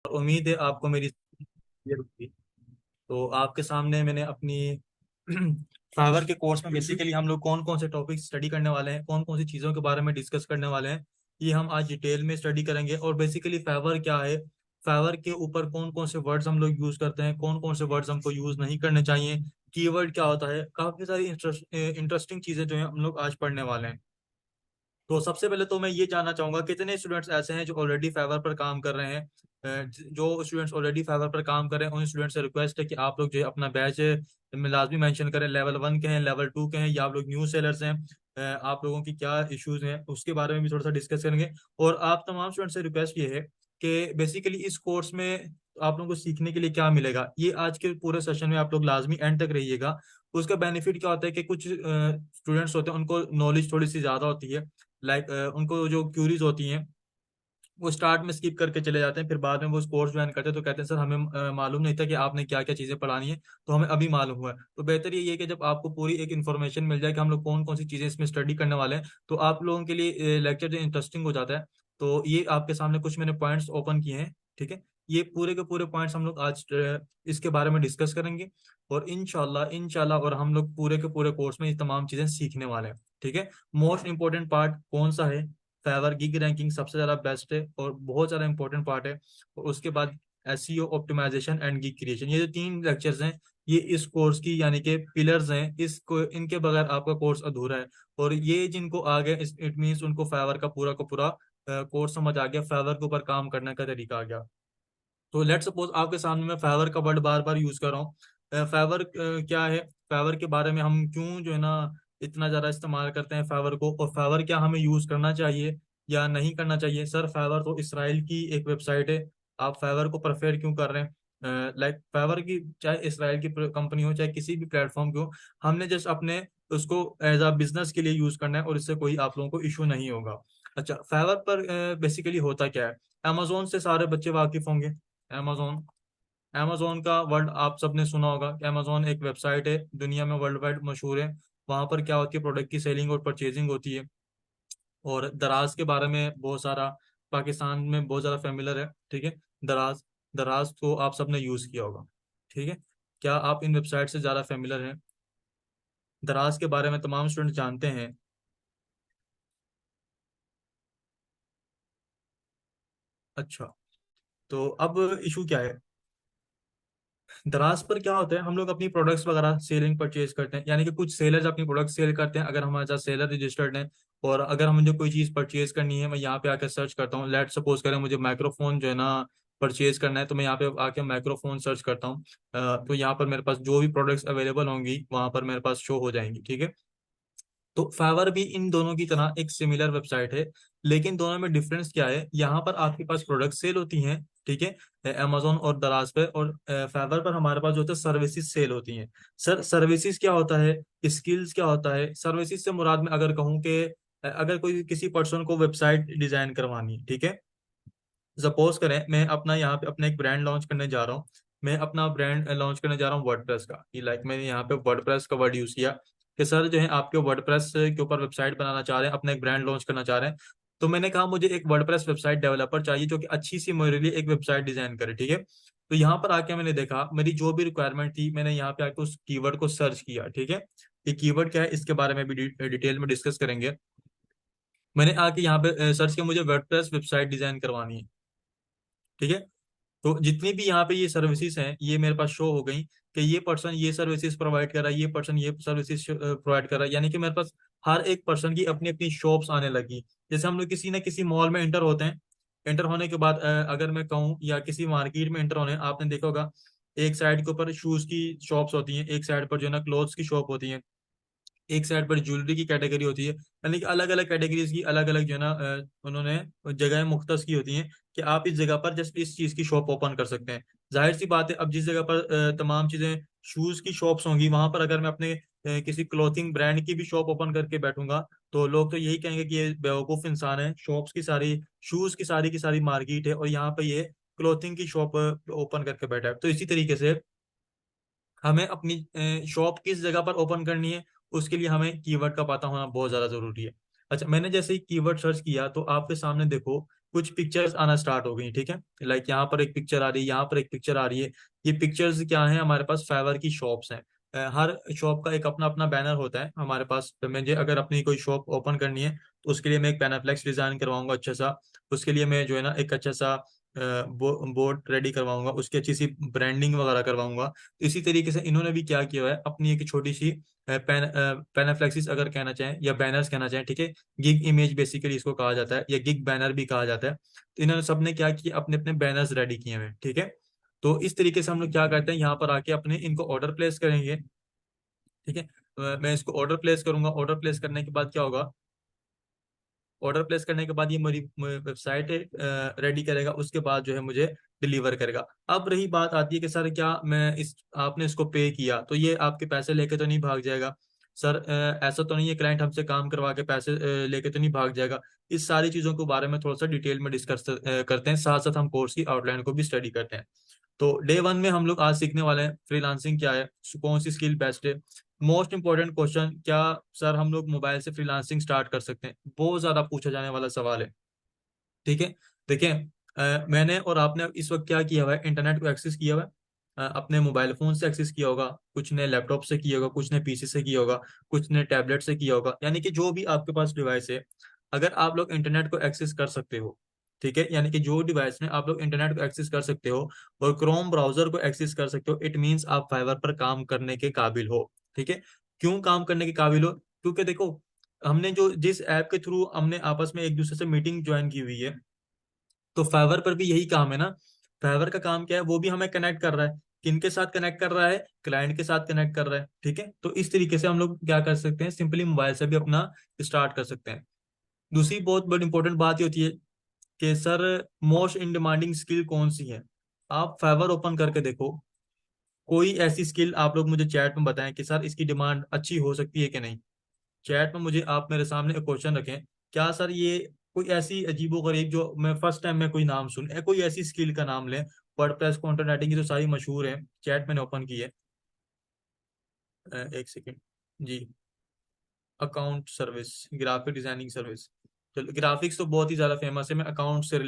और उम्मीद है आपको मेरी क्लियर होगी। तो आपके सामने मैंने अपनी फाइवर के कोर्स में बेसिकली हम लोग कौन कौन से टॉपिक स्टडी करने वाले हैं, कौन कौन सी चीज़ों के बारे में डिस्कस करने वाले हैं, ये हम आज डिटेल में स्टडी करेंगे। और बेसिकली फाइवर क्या है, फाइवर के ऊपर कौन कौन से वर्ड्स हम लोग यूज़ करते हैं, कौन कौन से वर्ड्स हमको यूज़ नहीं करने चाहिए, कीवर्ड क्या होता है, काफ़ी सारी इंटरेस्टिंग चीज़ें जो है हम लोग आज पढ़ने वाले हैं। तो सबसे पहले तो मैं ये जानना चाहूंगा कितने स्टूडेंट्स ऐसे हैं जो ऑलरेडी फाइवर पर काम कर रहे हैं। जो स्टूडेंट्स ऑलरेडी फाइवर पर काम कर रहे हैं उन स्टूडेंट्स से रिक्वेस्ट है कि आप लोग जो है अपना बैच में लाजमी मेंशन करें, लेवल 1 के हैं, लेवल 2 के हैं, या आप लोग न्यू सेलर्स हैं। आप लोगों की क्या इश्यूज हैं उसके बारे में भी थोड़ा सा डिस्कस करेंगे। और आप तमाम स्टूडेंट्स से रिक्वेस्ट ये है कि बेसिकली इस कोर्स में आप लोगों को सीखने के लिए क्या मिलेगा, ये आज के पूरे सेशन में आप लोग लाजमी एंड तक रहिएगा। उसका बेनिफिट क्या होता है कि कुछ स्टूडेंट्स होते हैं उनको नॉलेज थोड़ी सी ज़्यादा होती है, लाइक उनको जो क्यूरीज होती हैं वो स्टार्ट में स्किप करके चले जाते हैं, फिर बाद में वो कोर्स ज्वाइन करते हैं तो कहते हैं सर हमें मालूम नहीं था कि आपने क्या क्या चीज़ें पढ़ानी है, तो हमें अभी मालूम हुआ है। तो बेहतर ये है कि जब आपको पूरी एक इन्फॉर्मेशन मिल जाए कि हम लोग कौन कौन सी चीज़ें इसमें स्टडी करने वाले हैं, तो आप लोगों के लिए लेक्चर जो इंटरेस्टिंग हो जाता है। तो ये आपके सामने कुछ मैंने पॉइंट्स ओपन किए हैं, ठीक है। ये पूरे के पूरे पॉइंट्स हम लोग आज इसके बारे में डिस्कस करेंगे। और इंशाल्लाह इंशाल्लाह और हम लोग पूरे के पूरे कोर्स में ये तमाम चीज़ें सीखने वाले हैं, ठीक है। मोस्ट इंपॉर्टेंट पार्ट कौन सा है, फाइवर गिग रैंकिंग सबसे ज्यादा बेस्ट है और बहुत ज्यादा इंपॉर्टेंट पार्ट है। और उसके बाद SEO optimization and gig creation, ये जो 3 लेक्चर्स हैं ये इस कोर्स की यानी कि पिलर्स हैं, इसको इनके बगैर आपका कोर्स अधूरा है। और ये जिनको आ गया इट मीन्स उनको फाइवर का पूरा कोर्स समझ आ गया, फाइवर के ऊपर काम करने का तरीका आ गया। तो लेट सपोज आपके सामने मैं फाइवर का वर्ड बार बार यूज कर रहा हूँ। फाइवर क्या है, फाइवर के बारे में हम क्यों जो है ना इतना ज्यादा इस्तेमाल करते हैं फाइवर को, और फाइवर क्या हमें यूज करना चाहिए या नहीं करना चाहिए। सर फाइवर तो इसराइल की एक वेबसाइट है, आप फाइवर को प्रेफर क्यों कर रहे हैं। लाइक फाइवर की चाहे इसराइल की कंपनी हो चाहे किसी भी प्लेटफॉर्म की हो, हमने जस्ट अपने उसको एज अ बिजनेस के लिए यूज करना है और इससे कोई आप लोगों को इशू नहीं होगा। अच्छा, फाइवर पर बेसिकली होता क्या है, अमेजोन से सारे बच्चे वाकिफ होंगे। amazon amazon का वर्ड आप सबने सुना होगा कि amazon एक वेबसाइट है, दुनिया में वर्ल्ड वाइड मशहूर है। वहां पर क्या होती है, प्रोडक्ट की सेलिंग और परचेजिंग होती है। और दराज के बारे में बहुत सारा पाकिस्तान में बहुत ज़्यादा फेमिलर है, ठीक है। दराज दराज को आप सबने यूज़ किया होगा, ठीक है। क्या आप इन वेबसाइट से ज़्यादा फेमिलर हैं, दराज के बारे में तमाम स्टूडेंट जानते हैं। अच्छा, तो अब इशू क्या है, दराज पर क्या होता है, हम लोग अपनी प्रोडक्ट्स वगैरह सेलिंग परचेज करते हैं, यानी कि कुछ सेलर्स अपनी प्रोडक्ट सेल करते हैं, अगर हमारे साथ सेलर रजिस्टर्ड है। और अगर मुझे कोई चीज़ परचेज करनी है, मैं यहाँ पे आकर सर्च करता हूँ, लेट सपोज करें मुझे माइक्रोफोन जो है ना परचेज करना है, तो मैं यहाँ पे आके माइक्रोफोन सर्च करता हूँ। तो यहाँ पर मेरे पास जो भी प्रोडक्ट्स अवेलेबल होंगी वहाँ पर मेरे पास शो हो जाएंगी, ठीक है। तो फाइवर भी इन दोनों की तरह एक सिमिलर वेबसाइट है, लेकिन दोनों में डिफरेंस क्या है, यहाँ पर आपके पास प्रोडक्ट सेल होती हैं, ठीक है, अमेजोन और दराज पे। और फाइवर पर हमारे पास जो होता है सर्विसेज सेल होती हैं। सर सर्विसेज क्या होता है, स्किल्स क्या होता है, सर्विसेज से मुराद में अगर कहूँ कि अगर कोई किसी पर्सन को वेबसाइट डिजाइन करवानी है, ठीक है। सपोज करें मैं अपना यहाँ पे अपना एक ब्रांड लॉन्च करने जा रहा हूँ, मैं अपना ब्रांड लॉन्च करने जा रहा हूँ वर्डप्रेस का, कि लाइक मैंने यहाँ पे वर्डप्रेस का वर्ड यूज किया कि सर जो है आपके वर्डप्रेस के ऊपर वेबसाइट बनाना चाह रहे हैं, अपना एक ब्रांड लॉन्च करना चाह रहे हैं। तो मैंने कहा मुझे एक वर्डप्रेस वेबसाइट डेवलपर चाहिए जो कि अच्छी सी मेरे लिए एक वेबसाइट डिजाइन करे, ठीक है। तो यहाँ पर आके मैंने देखा मेरी जो भी रिक्वायरमेंट थी, मैंने यहाँ पे आके उस कीवर्ड को सर्च किया, ठीक है। ये कीवर्ड क्या है इसके बारे में भी डिटेल में डिस्कस करेंगे। मैंने आके यहाँ पे सर्च किया मुझे वर्डप्रेस वेबसाइट डिजाइन करवानी है, ठीक है। तो जितनी भी यहाँ पे ये सर्विसेज हैं ये मेरे पास शो हो गई कि ये पर्सन ये सर्विसेज प्रोवाइड कर रहा है, ये पर्सन ये सर्विसेज प्रोवाइड कर रहा है, यानी कि मेरे पास हर एक पर्सन की अपनी अपनी शॉप्स आने लगी। जैसे हम लोग किसी ना किसी मॉल में इंटर होते हैं, इंटर होने के बाद अगर मैं कहूँ या किसी मार्केट में इंटर होने, आपने देखा होगा एक साइड के ऊपर शूज की शॉप्स होती हैं, एक साइड पर जो है ना क्लोथ्स की शॉप होती है, एक साइड पर ज्वेलरी की कैटेगरी होती है, यानी कि अलग अलग कैटेगरीज की अलग अलग जो है ना उन्होंने जगह मुख्तस की होती हैं कि आप इस जगह पर जस्ट इस चीज की शॉप ओपन कर सकते हैं। जाहिर सी बात है अब जिस जगह पर तमाम चीजें शूज की शॉप्स होंगी, वहां पर अगर मैं अपने किसी क्लोथिंग ब्रांड की भी शॉप ओपन करके बैठूंगा तो लोग तो यही कहेंगे कि ये बेवकूफ इंसान है, शॉप्स की सारी शूज की सारी मार्केट है और यहाँ पे ये क्लोथिंग की शॉप ओपन करके बैठा है। तो इसी तरीके से हमें अपनी शॉप किस जगह पर ओपन करनी है उसके लिए हमें कीवर्ड का पता होना बहुत ज्यादा जरूरी है। अच्छा, मैंने जैसे ही कीवर्ड सर्च किया तो आपके सामने देखो कुछ पिक्चर्स आना स्टार्ट हो गई, ठीक है। लाइक यहाँ पर एक पिक्चर आ रही है, यहाँ पर एक पिक्चर आ रही है। ये पिक्चर्स क्या है, हमारे पास फाइवर की शॉप्स हैं। हर शॉप का एक अपना अपना बैनर होता है हमारे पास। तो मुझे अगर अपनी कोई शॉप ओपन करनी है तो उसके लिए मैं एक पैनाफ्लेक्स डिजाइन करवाऊंगा अच्छा सा। उसके लिए मैं जो है ना एक अच्छा सा बोर्ड रेडी करवाऊंगा, उसकी अच्छी सी ब्रांडिंग वगैरह करवाऊंगा। तो इसी तरीके से इन्होंने भी क्या किया हुआ है, अपनी एक छोटी सी पैनाफ्लेक्सिस अगर कहना चाहें या बैनर्स कहना चाहें, ठीक है। गिग इमेज बेसिकली इसको कहा जाता है, या गिग बैनर भी कहा जाता है। तो इन्होंने सबने क्या किया, अपने अपने बैनर्स रेडी किए हुए हैं, ठीक है। तो इस तरीके से हम लोग क्या करते हैं, यहाँ पर आके अपने इनको ऑर्डर प्लेस करेंगे, ठीक है। मैं इसको ऑर्डर प्लेस करूंगा। ऑर्डर प्लेस करने के बाद क्या होगा, ऑर्डर प्लेस करने के बाद ये मेरी वेबसाइट रेडी करेगा, उसके बाद जो है मुझे डिलीवर करेगा। अब रही बात आती है कि सर क्या मैं इस आपने इसको पे किया तो ये आपके पैसे लेके तो नहीं भाग जाएगा। सर ऐसा तो नहीं है, क्लाइंट हमसे काम करवा के पैसे लेके तो नहीं भाग जाएगा। इस सारी चीजों के बारे में थोड़ा सा डिटेल में डिस्कस करते हैं, साथ साथ हम कोर्स की आउटलाइन को भी स्टडी करते हैं। तो डे वन में हम लोग आज सीखने वाले हैं फ्रीलांसिंग क्या है, कौन सी स्किल बेस्ट है। मोस्ट इंपॉर्टेंट क्वेश्चन, क्या सर हम लोग मोबाइल से फ्रीलांसिंग स्टार्ट कर सकते हैं, बहुत ज्यादा पूछा जाने वाला सवाल है, ठीक है। देखिए मैंने और आपने इस वक्त क्या किया हुआ है, इंटरनेट को एक्सेस किया हुआ है। अपने मोबाइल फोन से एक्सेस किया होगा, कुछ ने लैपटॉप से किया होगा, कुछ ने पीसी से किया होगा, कुछ ने टैबलेट से किया होगा, यानी कि जो भी आपके पास डिवाइस है, अगर आप लोग इंटरनेट को एक्सेस कर सकते हो, ठीक है, यानी कि जो डिवाइस में आप लोग इंटरनेट को एक्सेस कर सकते हो और क्रोम ब्राउजर को एक्सेस कर सकते हो, इट मीन्स आप फाइवर पर काम करने के काबिल हो, ठीक है। क्यों काम करने के काबिल हो, क्योंकि देखो हमने जो जिस ऐप के थ्रू हमने आपस में एक दूसरे से मीटिंग ज्वाइन की हुई है, तो फाइवर पर भी यही काम है ना। फाइवर का काम क्या है, वो भी हमें कनेक्ट कर रहा है। किनके साथ कनेक्ट कर रहा है, क्लाइंट के साथ कनेक्ट कर रहा है, ठीक है। तो इस तरीके से हम लोग क्या कर सकते हैं, सिंपली मोबाइल से भी अपना स्टार्ट कर सकते हैं। दूसरी बहुत बड़ी इंपॉर्टेंट बात ये होती है कि sir most in demanding skill कौन सी है। आप फाइवर ओपन करके देखो, कोई ऐसी स्किल आप लोग मुझे चैट में बताएं कि सर इसकी डिमांड अच्छी हो सकती है कि नहीं। चैट में मुझे आप मेरे सामने एक क्वेश्चन रखें, क्या सर ये कोई ऐसी अजीबोगरीब जो मैं फर्स्ट टाइम में कोई नाम सुन, कोई ऐसी स्किल का नाम लें। वर्डप्रेस, कंटेंट राइटिंग की तो सारी मशहूर है, चैट मैंने ओपन की है। एक second ji. Account service, graphic designing service. चलो ग्राफिक्स तो बहुत ही ज्यादा फेमस है, मैं अकाउंट से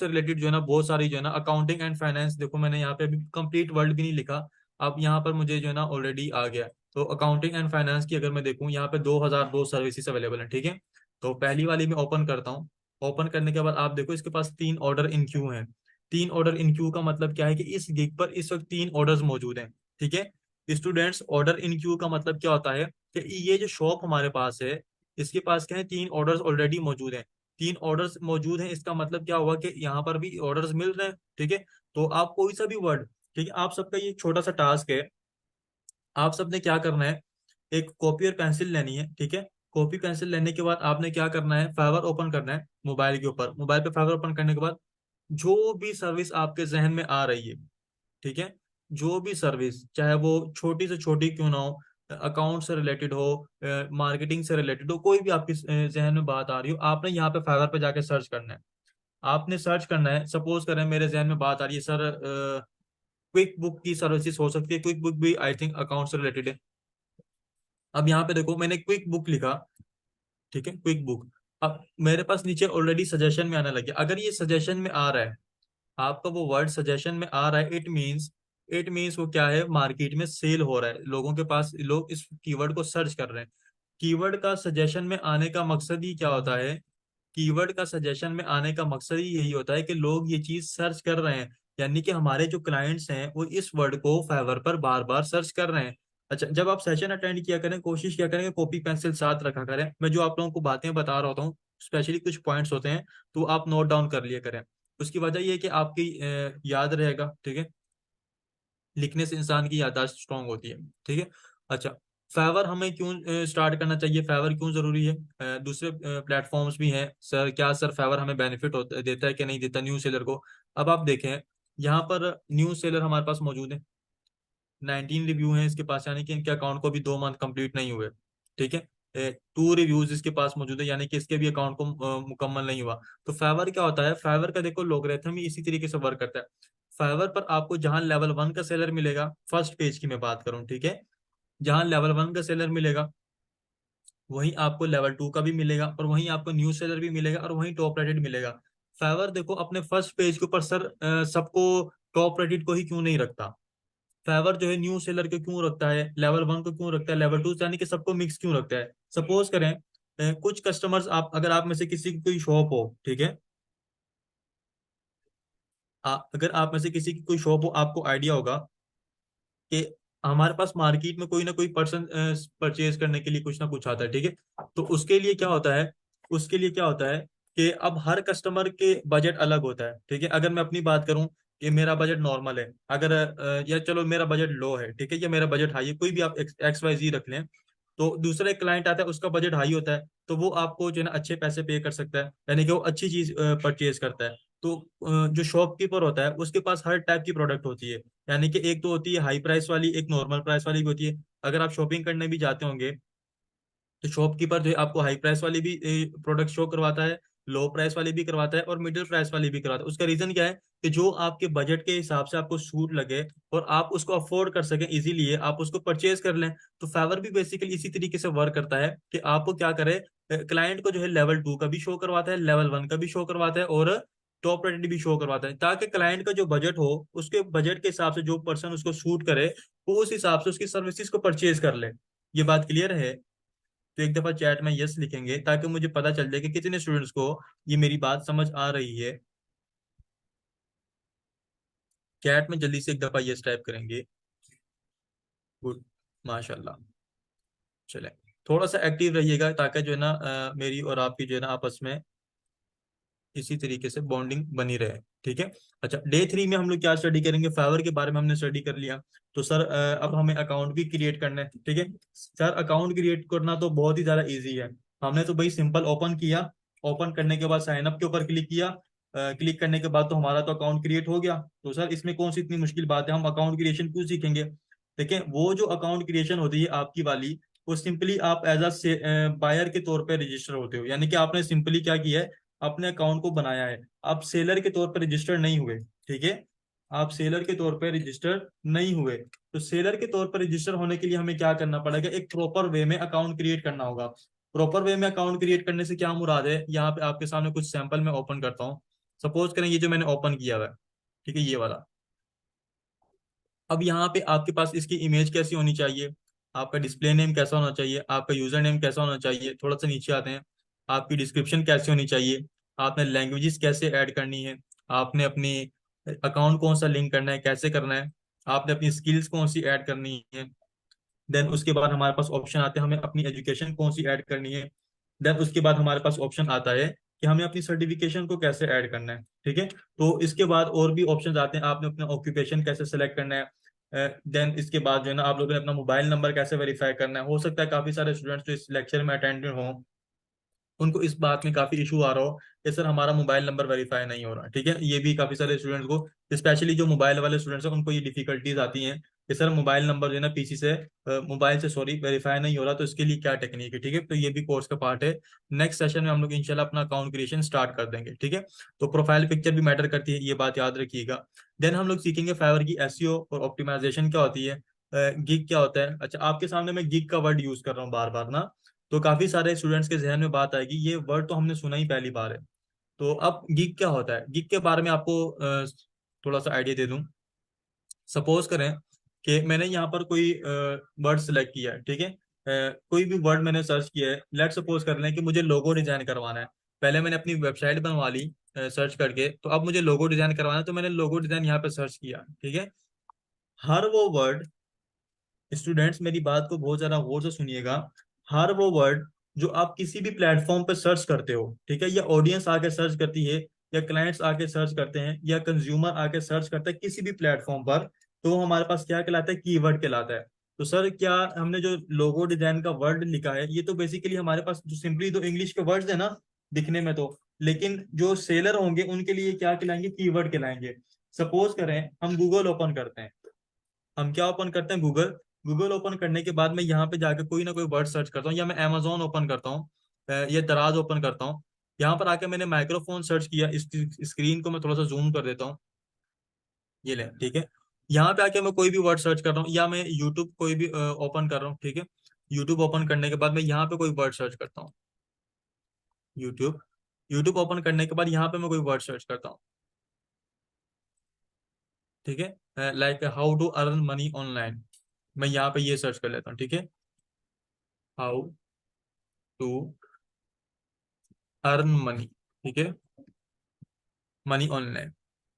रिलेटेड जो है ना बहुत सारी जो है ना अकाउंटिंग एंड फाइनेंस, देखो मैंने यहाँ पे अभी कंप्लीट वर्ड भी नहीं लिखा। अब यहाँ पर मुझे जो है ना ऑलरेडी आ गया। तो अकाउंटिंग एंड फाइनेंस की अगर मैं देखूँ, यहाँ पे 2002 सर्विसेज अवेलेबल है, ठीक है। तो पहली वाली मैं ओपन करता हूँ। ओपन करने के बाद आप देखो इसके पास 3 ऑर्डर इन क्यू हैं। 3 ऑर्डर इन क्यू का मतलब क्या है कि इस गिग पर इस वक्त 3 ऑर्डर्स मौजूद हैं, ठीक है। स्टूडेंट्स, ऑर्डर इन क्यू का मतलब क्या होता है कि ये जो शॉप हमारे पास है, इसके पास क्या है, 3 ऑर्डर्स ऑलरेडी मौजूद हैं। 3 ऑर्डर्स मौजूद हैं, इसका मतलब क्या हुआ कि यहाँ पर भी ऑर्डर्स मिल रहे हैं, ठीक है। तो आप कोई सा भी वर्ड, ठीक है, आप सबका ये छोटा सा टास्क है। आप सबने क्या करना है, एक कॉपी और पेंसिल लेनी है, ठीक है। कॉपी पेंसिल लेने के बाद आपने क्या करना है, फाइवर ओपन करना है मोबाइल के ऊपर। मोबाइल पे फाइवर ओपन करने के बाद जो भी सर्विस आपके जहन में आ रही है, ठीक है, जो भी सर्विस चाहे वो छोटी से छोटी क्यों ना हो, अकाउंट से रिलेटेड हो, मार्केटिंग से रिलेटेड हो, कोई भी आपके जहन में बात आ रही हो, आपने यहाँ पे फाइवर पे जाके सर्च करना है। आपने सर्च करना है, सपोज करें मेरे जहन में बात आ रही है सर, क्विक बुक की सर्विसेज हो सकती है, क्विक बुक भी आई थिंक अकाउंट से रिलेटेड है। अब यहाँ पे देखो मैंने क्विक बुक लिखा, ठीक है, क्विक बुक। अब मेरे पास नीचे ऑलरेडी सजेशन में आने लगे, अगर ये सजेशन में आ रहा है, आपका वो वर्ड सजेशन में आ रहा है, इट मीन्स वो क्या है, मार्केट में सेल हो रहा है, लोगों के पास, लोग इस कीवर्ड को सर्च कर रहे हैं। कीवर्ड का सजेशन में आने का मकसद ही क्या होता है, कीवर्ड का सजेशन में आने का मकसद ही यही होता है कि लोग ये चीज सर्च कर रहे हैं, यानी कि हमारे जो क्लाइंट्स हैं वो इस वर्ड को फाइवर पर बार बार सर्च कर रहे हैं। अच्छा, जब आप सेशन अटेंड किया करें, कोशिश किया करें कि कॉपी पेंसिल साथ रखा करें। मैं जो आप लोगों को बातें बता रहा होता हूँ, स्पेशली कुछ पॉइंट्स होते हैं, तो आप नोट डाउन कर लिया करें। उसकी वजह ये है कि आपकी याद रहेगा, ठीक है। लिखने से इंसान की याददाश्त स्ट्रांग होती है, ठीक है। अच्छा, फाइवर हमें क्यों स्टार्ट करना चाहिए, फाइवर क्यों जरूरी है। दूसरे प्लेटफॉर्म्स भी हैं सर, क्या सर फाइवर हमें बेनिफिट होता देता है कि नहीं देता न्यू सेलर को। अब आप देखें, यहाँ पर न्यू सेलर हमारे पास मौजूद है, 19 रिव्यू हैं इसके पास, यानी कि इनके अकाउंट को भी 2 मंथ कंप्लीट नहीं हुए, ठीक है। 2 रिव्यूज इसके पास मौजूद है, यानी कि इसके भी अकाउंट को मुकम्मल नहीं हुआ। तो फाइवर क्या होता है, फाइवर का देखो लोगरिथम ही इसी तरीके से वर्क करता है। फाइवर पर आपको जहां लेवल 1 का सेलर मिलेगा, फर्स्ट पेज की मैं बात करूं, ठीक है, जहां लेवल 1 का सेलर मिलेगा, वहीं आपको लेवल 2 का भी मिलेगा, और वहीं आपको न्यू सेलर भी मिलेगा, और वहीं टॉप रेटेड मिलेगा। फाइवर देखो अपने फर्स्ट पेज के ऊपर सर सबको टॉप रेटेड को ही क्यों नहीं रखता। फाइवर जो है न्यू सेलर को क्यों रखता है, लेवल 1 को क्यों रखता है, लेवल 2 यानी कि सबको मिक्स क्यों रखता है। सपोज करें कुछ कस्टमर्स, आप अगर आप में से किसी की कोई शॉप हो, ठीक है, अगर आप में से किसी की कोई शॉप हो, आपको आइडिया होगा कि हमारे पास मार्केट में कोई ना कोई पर्सन परचेज करने के लिए कुछ ना कुछ आता है, ठीक है। तो उसके लिए क्या होता है, उसके लिए क्या होता है कि अब हर कस्टमर के बजट अलग होता है, ठीक है। अगर मैं अपनी बात करूं कि मेरा बजट नॉर्मल है, अगर या चलो मेरा बजट लो है, ठीक है, या मेरा बजट हाई है, कोई भी आप एक्स वाई जी रख लें, तो दूसरा एक क्लाइंट आता है उसका बजट हाई होता है, तो वो आपको जो है ना अच्छे पैसे पे कर सकता है, यानी कि वो अच्छी चीज परचेज करता है। तो जो शॉपकीपर होता है उसके पास हर टाइप की प्रोडक्ट होती है, यानी कि एक तो होती है हाई प्राइस वाली, एक नॉर्मल प्राइस वाली भी होती है। अगर आप शॉपिंग करने भी जाते होंगे तो शॉपकीपर जो है आपको हाई प्राइस वाली भी प्रोडक्ट शो करवाता है, लो प्राइस वाली भी करवाता है और मिडिल प्राइस वाली भी करवाता है। उसका रीजन क्या है कि जो आपके बजट के हिसाब से आपको सूट लगे और आप उसको अफोर्ड कर सकें इजीली, आप उसको परचेज कर लें। तो फाइवर भी बेसिकली इसी तरीके से वर्क करता है कि आपको क्या करे, क्लाइंट को जो है लेवल 2 का भी शो करवाता है, लेवल 1 का भी शो करवाता है और टॉप रेटेड भी शो करवाता है, ताकि क्लाइंट का जो बजट हो उसके बजट के हिसाब से जो पर्सन उसको सूट करे वो उस हिसाब से उसकी सर्विसेज को परचेज कर ले। ये बात क्लियर है। तो एक दफा चैट में यस लिखेंगे ताकि मुझे पता चल जाए कि कितने स्टूडेंट्स को ये मेरी बात समझ आ रही है। चैट में जल्दी से एक दफा यस टाइप करेंगे। गुड, माशाल्लाह। चले, थोड़ा सा एक्टिव रहिएगा ताकि जो है ना मेरी और आपकी जो है ना आपस में इसी तरीके से बॉन्डिंग बनी रहे, ठीक है। अच्छा, डे 3 में हम लोग क्या स्टडी करेंगे, फाइवर के बारे में हमने स्टडी कर लिया। तो सर अब हमें अकाउंट भी क्रिएट करना है, ठीक है। सर अकाउंट क्रिएट करना तो बहुत ही ज़्यादा इजी है। हमने तो भाई सिंपल ओपन किया, ओपन करने के बाद साइन अप के ऊपर क्लिक किया, क्लिक करने के बाद तो हमारा तो अकाउंट क्रिएट हो गया। तो सर इसमें कौन सी इतनी मुश्किल बात है, हम अकाउंट क्रिएशन क्यों सीखेंगे। देखिए वो जो अकाउंट क्रिएशन होती है आपकी वाली, वो सिंपली आप एज अ बायर के तौर पे रजिस्टर होते हो, यानी कि आपने सिंपली क्या किया है, अपने अकाउंट को बनाया है। आप सेलर के तौर पर रजिस्टर नहीं हुए, ठीक है। आप सेलर के तौर पर रजिस्टर नहीं हुए। तो सेलर के तौर पर रजिस्टर होने के लिए हमें क्या करना पड़ेगा, एक प्रॉपर वे में अकाउंट क्रिएट करना होगा। प्रॉपर वे में अकाउंट क्रिएट करने से क्या मुराद है, यहाँ पे आपके सामने कुछ सैंपल मैं ओपन करता हूँ। सपोज करें ये जो मैंने ओपन किया हुआ है, ठीक है, ये वाला। अब यहाँ पे आपके पास इसकी इमेज कैसी होनी चाहिए, आपका डिस्प्ले नेम कैसा होना चाहिए, आपका यूजर नेम कैसा होना चाहिए, थोड़ा सा नीचे आते हैं। आपकी डिस्क्रिप्शन कैसी होनी चाहिए, आपने लैंग्वेजेस कैसे ऐड करनी है, आपने अपनी अकाउंट कौन सा लिंक करना है, कैसे करना है, आपने अपनी स्किल्स कौन सी ऐड करनी है। देन उसके बाद हमारे पास ऑप्शन आते हैं हमें अपनी एजुकेशन कौन सी ऐड करनी है। देन उसके बाद हमारे पास ऑप्शन आता है कि हमें अपनी सर्टिफिकेशन को कैसे ऐड करना है, ठीक है। तो इसके बाद और भी ऑप्शंस आते हैं, आपने अपना ऑक्यूपेशन कैसे सेलेक्ट करना है। देन इसके बाद जो है ना आप लोगों ने अपना मोबाइल नंबर कैसे वेरीफाई करना है। हो सकता है काफी सारे स्टूडेंट्स जो इस लेक्चर में अटेंडेड हों उनको इस बात में काफी इशू आ रहा हो कि सर हमारा मोबाइल नंबर वेरीफाई नहीं हो रहा, ठीक है। ये भी काफी सारे स्टूडेंट्स को, स्पेशली जो मोबाइल वाले स्टूडेंट्स हैं उनको ये डिफिकल्टीज आती हैं कि सर मोबाइल नंबर जो है ना पीसी से मोबाइल से सॉरी वेरीफाई नहीं हो रहा, तो इसके लिए क्या टेक्निक है, ठीक है। तो ये भी कोर्स का पार्ट है। नेक्स्ट सेशन में हम लोग इंशाल्लाह अपना अकाउंट क्रिएशन स्टार्ट कर देंगे, ठीक है। तो प्रोफाइल पिक्चर भी मैटर करती है, ये बात याद रखिएगा। देन हम लोग सीखेंगे फाइवर की एसईओ और ऑप्टिमाइजेशन क्या होती है, गिग क्या होता है। अच्छा, आपके सामने मैं गिग का वर्ड यूज कर रहा हूँ बार बार ना, तो काफी सारे स्टूडेंट्स के जहन में बात आएगी ये वर्ड तो हमने सुना ही पहली बार है। तो अब गिग क्या होता है, गिग के बारे में आपको थोड़ा सा आइडिया दे दूं। सपोज करें कि मैंने यहाँ पर कोई वर्ड सेलेक्ट किया है, ठीक है। कोई भी वर्ड मैंने सर्च किया है, लेट सपोज कर लें कि मुझे लोगो डिजाइन करवाना है। पहले मैंने अपनी वेबसाइट बनवा ली सर्च करके, तो अब मुझे लोगो डिजाइन करवाना है, तो मैंने लोगो डिजाइन यहाँ पे सर्च किया, ठीक है। हर वो वर्ड, स्टूडेंट्स मेरी बात को बहुत ज्यादा गौर से सुनिएगा, हर वो वर्ड जो आप किसी भी प्लेटफॉर्म पर सर्च करते हो, ठीक है, या ऑडियंस आके सर्च करती है, या क्लाइंट्स आके सर्च करते हैं, या कंज्यूमर आके सर्च करता है किसी भी प्लेटफॉर्म पर, तो वो हमारे पास क्या कहलाता है, कीवर्ड कहलाता है। तो सर क्या हमने जो लोगो डिजाइन का वर्ड लिखा है ये तो बेसिकली हमारे पास जो सिंपली तो इंग्लिश के वर्ड्स है ना दिखने में तो, लेकिन जो सेलर होंगे उनके लिए क्या कहलाएंगे, कीवर्ड कहलाएंगे। सपोज करें हम गूगल ओपन करते हैं, हम क्या ओपन करते हैं, गूगल। गूगल ओपन करने के बाद मैं यहाँ पे जाकर कोई ना कोई वर्ड सर्च करता हूँ, या मैं अमेजोन ओपन करता हूँ, या दराज ओपन करता हूँ। यहाँ पर आके मैंने माइक्रोफोन सर्च किया, इस स्क्रीन को मैं थोड़ा सा जूम कर देता हूँ, ये ले, ठीक है। यहाँ पे आके मैं कोई भी वर्ड सर्च कर रहा हूँ, या मैं यूट्यूब कोई भी ओपन कर रहा हूँ, ठीक है। यूट्यूब ओपन करने के बाद मैं यहाँ पे कोई वर्ड सर्च करता हूँ, यूट्यूब। यूट्यूब ओपन करने के बाद यहाँ पे मैं कोई वर्ड सर्च करता हूँ, ठीक है, like how to earn money online. मैं यहाँ पे ये सर्च कर लेता हूँ, ठीक है, हाउ टू अर्न मनी, ठीक है, मनी ऑनलाइन,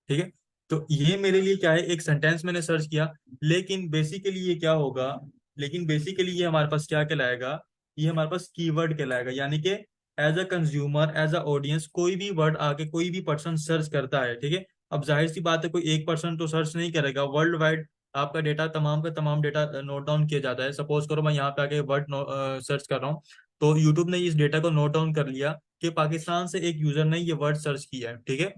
ठीक है। तो ये मेरे लिए क्या है, एक सेंटेंस मैंने सर्च किया, लेकिन बेसिकली ये क्या होगा, लेकिन बेसिकली ये हमारे पास क्या कहलाएगा, ये हमारे पास कीवर्ड कहलाएगा। यानी कि as a consumer, as a audience, कोई भी वर्ड आके कोई भी पर्सन सर्च करता है, ठीक है। अब जाहिर सी बात है, कोई एक पर्सन तो सर्च नहीं करेगा, वर्ल्ड वाइड आपका डेटा, तमाम का तमाम डेटा नोट डाउन किया जाता है। सपोज करो मैं यहाँ पे आके वर्ड सर्च कर रहा हूँ, तो यूट्यूब ने इस डेटा को नोट डाउन कर लिया कि पाकिस्तान से एक यूजर ने ये वर्ड सर्च किया है, ठीक है।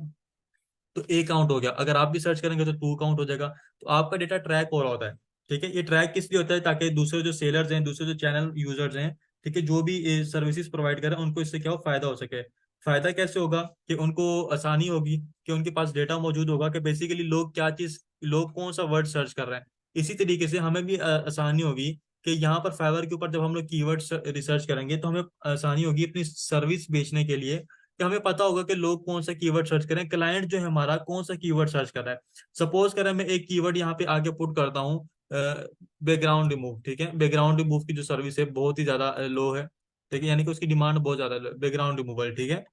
तो ए काउंट हो गया, अगर आप भी सर्च करेंगे तो टू काउंट हो जाएगा। तो आपका डेटा ट्रैक हो रहा होता है, ठीक है। ये ट्रैक किस लिए होता है, ताकि दूसरे जो सेलर्स हैं, दूसरे जो चैनल यूजर्स हैं, ठीक है, जो भी सर्विसेज प्रोवाइड करें, उनको इससे क्या हो, फायदा हो सके। फायदा कैसे होगा, कि उनको आसानी होगी, कि उनके पास डेटा मौजूद होगा कि बेसिकली लोग क्या चीज, लोग कौन सा वर्ड सर्च कर रहे हैं। इसी तरीके से हमें भी आसानी होगी कि यहाँ पर फाइवर के ऊपर जब हम लोग कीवर्ड रिसर्च करेंगे, तो हमें आसानी होगी अपनी सर्विस बेचने के लिए, कि हमें पता होगा कि लोग कौन सा कीवर्ड सर्च करें, क्लाइंट जो है हमारा कौन सा कीवर्ड सर्च कर रहा है। सपोज करें मैं एक कीवर्ड यहाँ पे आगे पुट करता हूँ, बैकग्राउंड रिमूव, ठीक है। बैकग्राउंड रिमूव की जो सर्विस है बहुत ही ज्यादा लो है, ठीक है, यानी कि उसकी डिमांड बहुत ज्यादा है, बैकग्राउंड रिमूवल, ठीक है।